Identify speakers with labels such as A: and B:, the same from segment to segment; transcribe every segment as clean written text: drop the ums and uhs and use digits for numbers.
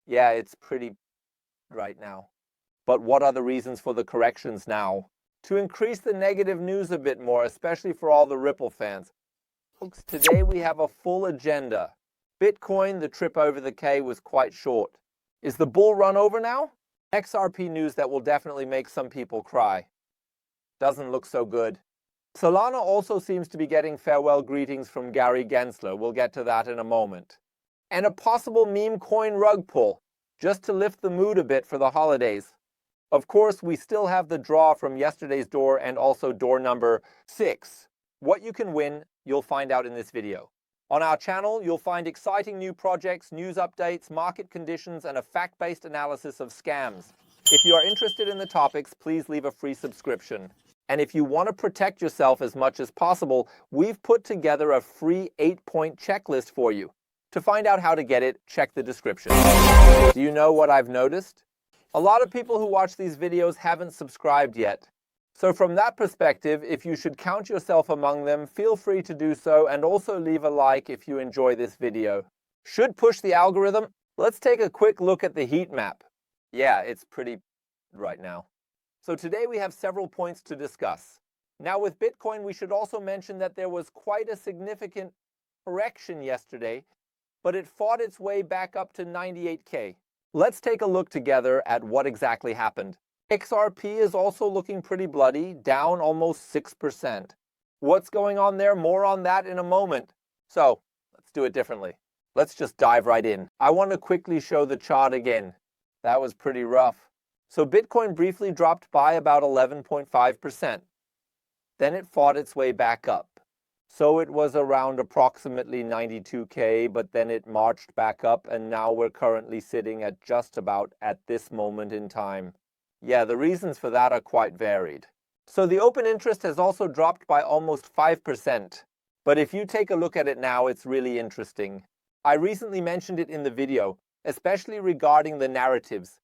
A: Yeah, it's pretty right now. But what are the reasons for the corrections now? To increase the negative news a bit more, especially for all the Ripple fans. Folks, today we have a full agenda. Bitcoin, the trip over the K was quite short. Is the bull run over now? XRP news that will definitely make some people cry. Doesn't look so good. Solana also seems to be getting farewell greetings from Gary Gensler. We'll get to that in a moment. And a possible Memecoin rug pull, just to lift the mood a bit for the holidays. Of course, we still have the draw from yesterday's door and also door number 6. What you can win, you'll find out in this video. On our channel, you'll find exciting new projects, news updates, market conditions, and a fact-based analysis of scams. If you are interested in the topics, please leave a free subscription. And if you want to protect yourself as much as possible, we've put together a free 8-point checklist for you. To find out how to get it, check the description. Do you know what I've noticed? A lot of people who watch these videos haven't subscribed yet. So from that perspective, if you should count yourself among them, feel free to do so, and also leave a like if you enjoy this video. Should push the algorithm. Let's take a quick look at the heat map. Yeah, it's pretty right now. So today we have several points to discuss. Now with Bitcoin, we should also mention that there was quite a significant correction yesterday, but it fought its way back up to 98K. Let's take a look together at what exactly happened. XRP is also looking pretty bloody, down almost 6%. What's going on there? More on that in a moment. So let's do it differently. Let's just dive right in. I want to quickly show the chart again. That was pretty rough. So Bitcoin briefly dropped by about 11.5%. Then it fought its way back up. So it was around approximately 92K, but then it marched back up, and now we're currently sitting at just about at this moment in time. Yeah, the reasons for that are quite varied. So the open interest has also dropped by almost 5%. But if you take a look at it now, it's really interesting. I recently mentioned it in the video, especially regarding the narratives.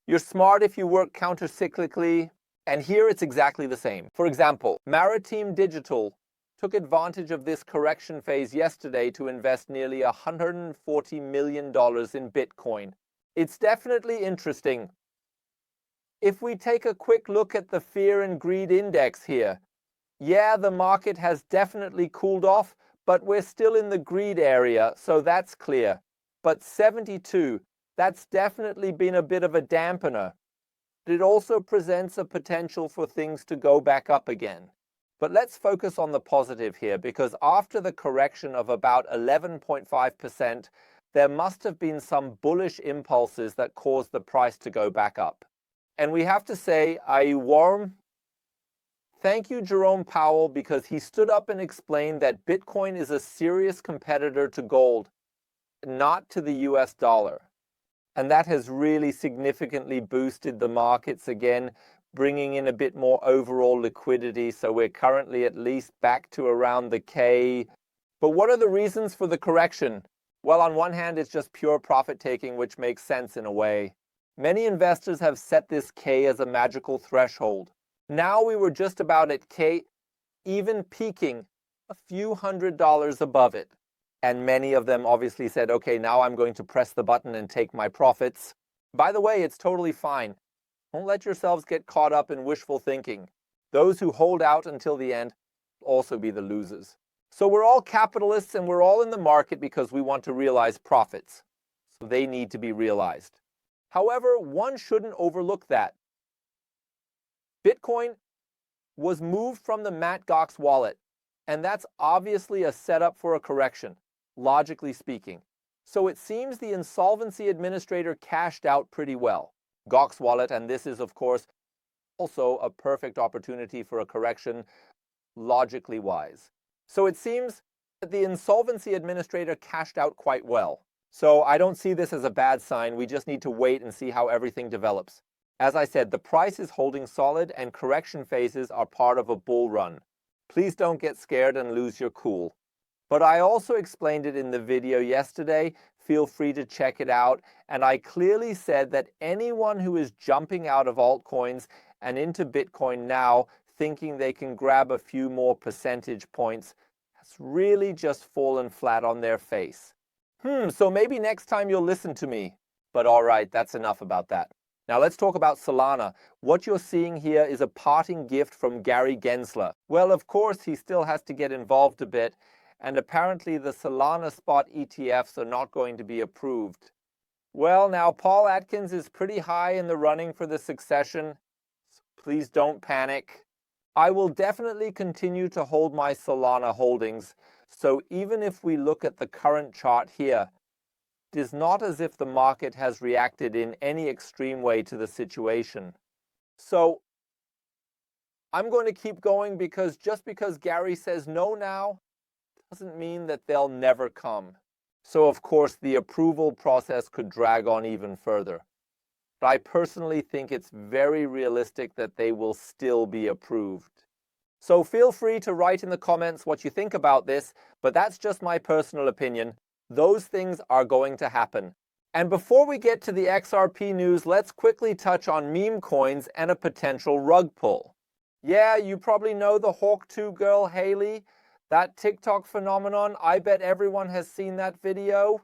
A: You're smart if you work counter-cyclically, and here it's exactly the same. For example, Maritime Digital took advantage of this correction phase yesterday to invest nearly $140 million in Bitcoin. It's definitely interesting. If we take a quick look at the fear and greed index here, yeah, the market has definitely cooled off, but we're still in the greed area, so that's clear. But 72, that's definitely been a bit of a dampener. It also presents a potential for things to go back up again. But let's focus on the positive here, because after the correction of about 11.5%, there must have been some bullish impulses that caused the price to go back up. And we have to say, warm thank you, Jerome Powell, because he stood up and explained that Bitcoin is a serious competitor to gold, not to the US dollar. And that has really significantly boosted the markets again, bringing in a bit more overall liquidity. So we're currently at least back to around the K. But what are the reasons for the correction? Well, on one hand, it's just pure profit taking, which makes sense in a way. Many investors have set this K as a magical threshold. Now we were just about at K, even peaking a few $100s above it. And many of them obviously said, okay, now I'm going to press the button and take my profits. By the way, it's totally fine. Don't let yourselves get caught up in wishful thinking. Those who hold out until the end will also be the losers. So we're all capitalists and we're all in the market because we want to realize profits. So they need to be realized. However, one shouldn't overlook that. Bitcoin was moved from the Mt. Gox wallet, and that's obviously a setup for a correction, logically speaking. So it seems the insolvency administrator cashed out pretty well. Gox wallet, and this is, of course, also a perfect opportunity for a correction, logically wise. So it seems that the insolvency administrator cashed out quite well. So I don't see this as a bad sign. We just need to wait and see how everything develops. As I said, the price is holding solid and correction phases are part of a bull run. Please don't get scared and lose your cool. But I also explained it in the video yesterday. Feel free to check it out. And I clearly said that anyone who is jumping out of altcoins and into Bitcoin now, thinking they can grab a few more percentage points, has really just fallen flat on their face. So maybe next time you'll listen to me. But all right, that's enough about that. Now let's talk about Solana. What you're seeing here is a parting gift from Gary Gensler. Well, of course, he still has to get involved a bit, and apparently the Solana Spot ETFs are not going to be approved. Well, now Paul Atkins is pretty high in the running for the succession, so please don't panic. I will definitely continue to hold my Solana holdings, so even if we look at the current chart here, it is not as if the market has reacted in any extreme way to the situation. So I'm going to keep going because just because Gary says no now doesn't mean that they'll never come. So of course the approval process could drag on even further. But I personally think it's very realistic that they will still be approved. So feel free to write in the comments what you think about this, but that's just my personal opinion. Those things are going to happen. And before we get to the XRP news, let's quickly touch on meme coins and a potential rug pull. Yeah, you probably know the Hawk 2 girl, Haley. That TikTok phenomenon, I bet everyone has seen that video.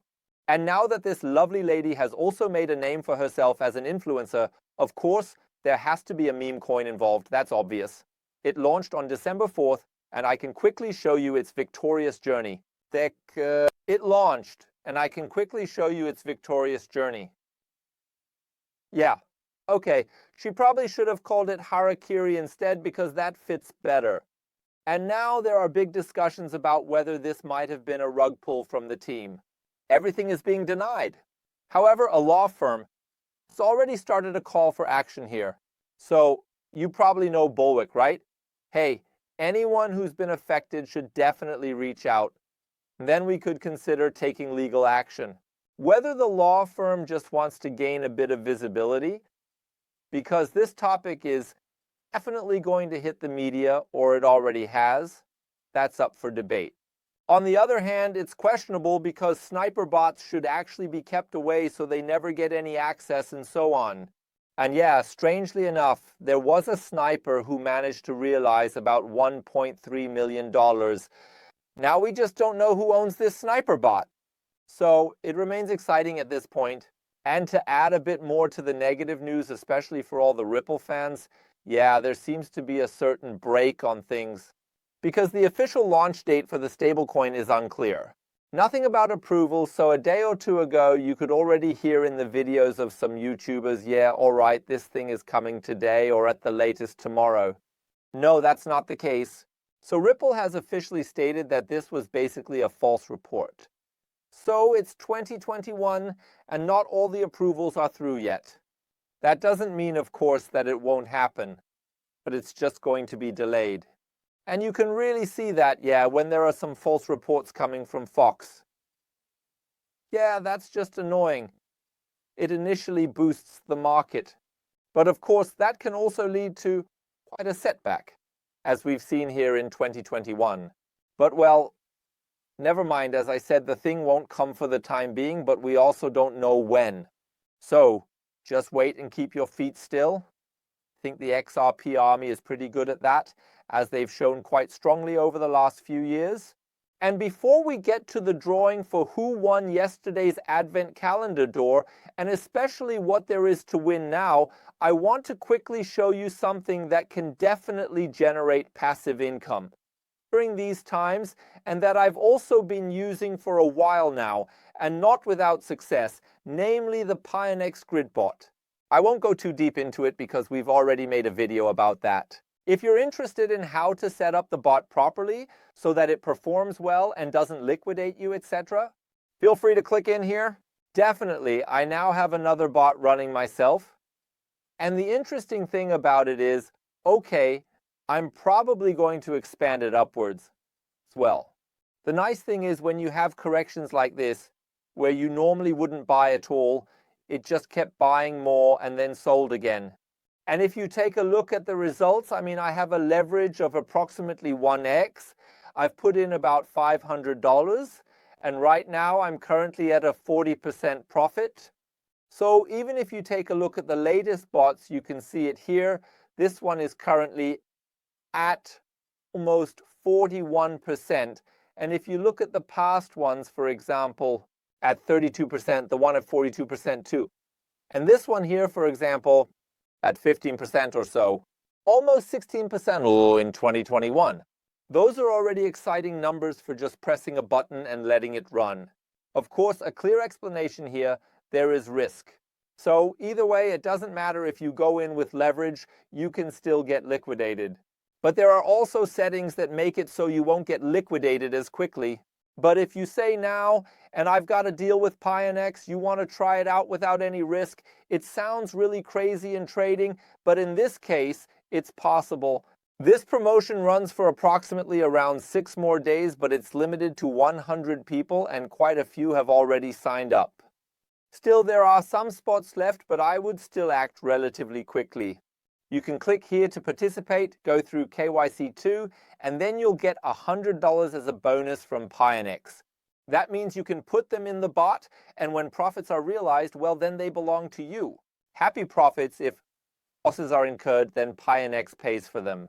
A: And now that this lovely lady has also made a name for herself as an influencer, of course, there has to be a meme coin involved, that's obvious. It launched on December 4th, and I can quickly show you its victorious journey. It launched, and I can quickly show you its victorious journey. Yeah, okay, she probably should have called it Harakiri instead because that fits better. And now there are big discussions about whether this might have been a rug pull from the team. Everything is being denied. However, a law firm has already started a call for action here. So you probably know Bulwick, right? Hey, anyone who's been affected should definitely reach out. Then we could consider taking legal action. Whether the law firm just wants to gain a bit of visibility, because this topic is definitely going to hit the media, or it already has, that's up for debate. On the other hand, it's questionable because sniper bots should actually be kept away so they never get any access and so on. And yeah, strangely enough, there was a sniper who managed to realize about $1.3 million. Now we just don't know who owns this sniper bot. So it remains exciting at this point. And to add a bit more to the negative news, especially for all the Ripple fans, yeah, there seems to be a certain break on things because the official launch date for the stablecoin is unclear. Nothing about approval, so a day or two ago you could already hear in the videos of some YouTubers, yeah, alright, this thing is coming today or at the latest tomorrow. No, that's not the case. So Ripple has officially stated that this was basically a false report. So it's 2021 and not all the approvals are through yet. That doesn't mean, of course, that it won't happen, but it's just going to be delayed. And you can really see that, yeah, when there are some false reports coming from Fox. Yeah, that's just annoying. It initially boosts the market. But of course, that can also lead to quite a setback, as we've seen here in 2021. But well, never mind, as I said, the thing won't come for the time being, but we also don't know when. So, just wait and keep your feet still. I think the XRP army is pretty good at that, as they've shown quite strongly over the last few years. And before we get to the drawing for who won yesterday's Advent calendar door, and especially what there is to win now, I want to quickly show you something that can definitely generate passive income during these times, and that I've also been using for a while now, and not without success, namely the Pionex Grid bot. I won't go too deep into it because we've already made a video about that. If you're interested in how to set up the bot properly so that it performs well and doesn't liquidate you, etc., feel free to click in here. Definitely, I now have another bot running myself. And the interesting thing about it is, okay, I'm probably going to expand it upwards as well. The nice thing is when you have corrections like this, where you normally wouldn't buy at all, it just kept buying more and then sold again. And if you take a look at the results, I mean, I have a leverage of approximately 1x. I've put in about $500, and right now I'm currently at a 40% profit. So even if you take a look at the latest bots, you can see it here. This one is currently at almost 41%. And if you look at the past ones, for example, at 32%, the one at 42% too. And this one here, for example, at 15% or so, almost 16% in 2021. Those are already exciting numbers for just pressing a button and letting it run. Of course, a clear explanation here, there is risk. So either way, it doesn't matter if you go in with leverage, you can still get liquidated. But there are also settings that make it so you won't get liquidated as quickly. But if you say now, and I've got a deal with Pionex, you want to try it out without any risk, it sounds really crazy in trading, but in this case, it's possible. This promotion runs for approximately around 6 more days, but it's limited to 100 people, and quite a few have already signed up. Still, there are some spots left, but I would still act relatively quickly. You can click here to participate, go through KYC2, and then you'll get $100 as a bonus from Pionex. That means you can put them in the bot, and when profits are realized, well, then they belong to you. Happy profits. If losses are incurred, then Pionex pays for them.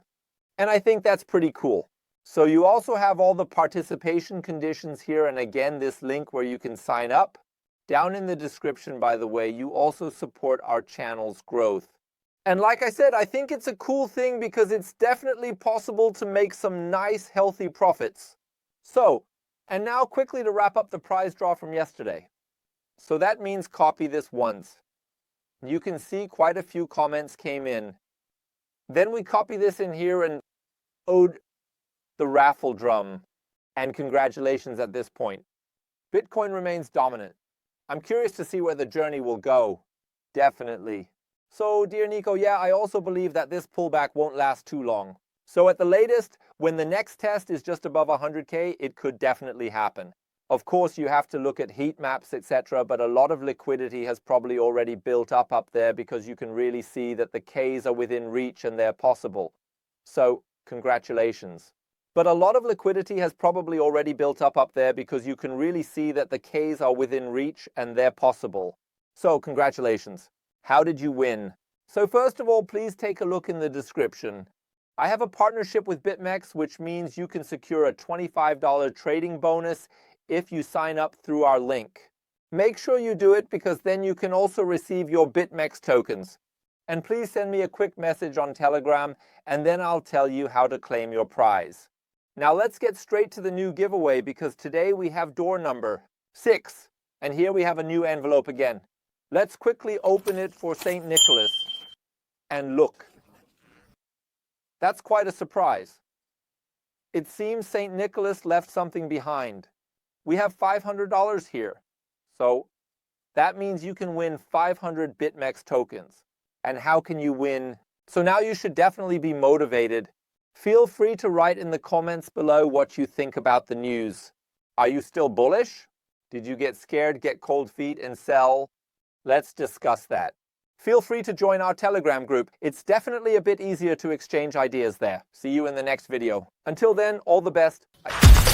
A: And I think that's pretty cool. So you also have all the participation conditions here, and again, this link where you can sign up. Down in the description, by the way, you also support our channel's growth. And like I said, I think it's a cool thing because it's definitely possible to make some nice, healthy profits. So, and now quickly to wrap up the prize draw from yesterday. So that means copy this once. You can see quite a few comments came in. Then we copy this in here and ode the raffle drum. And congratulations at this point. Bitcoin remains dominant. I'm curious to see where the journey will go. Definitely. So, dear Nico, yeah, I also believe that this pullback won't last too long. So at the latest, when the next test is just above 100K, it could definitely happen. Of course, you have to look at heat maps, etc., but a lot of liquidity has probably already built up there because you can really see that the Ks are within reach and they're possible. So, congratulations. But a lot of liquidity has probably already built up there because you can really see that the Ks are within reach and they're possible. So, congratulations. How did you win? So first of all, please take a look in the description. I have a partnership with BitMEX, which means you can secure a $25 trading bonus if you sign up through our link. Make sure you do it because then you can also receive your BitMEX tokens. And please send me a quick message on Telegram, and then I'll tell you how to claim your prize. Now let's get straight to the new giveaway because today we have door number 6. And here we have a new envelope again. Let's quickly open it for St. Nicholas. And look. That's quite a surprise. It seems St. Nicholas left something behind. We have $500 here. So that means you can win 500 BitMEX tokens. And how can you win? So now you should definitely be motivated. Feel free to write in the comments below what you think about the news. Are you still bullish? Did you get scared, get cold feet, and sell? Let's discuss that. Feel free to join our Telegram group. It's definitely a bit easier to exchange ideas there. See you in the next video. Until then, all the best. Bye.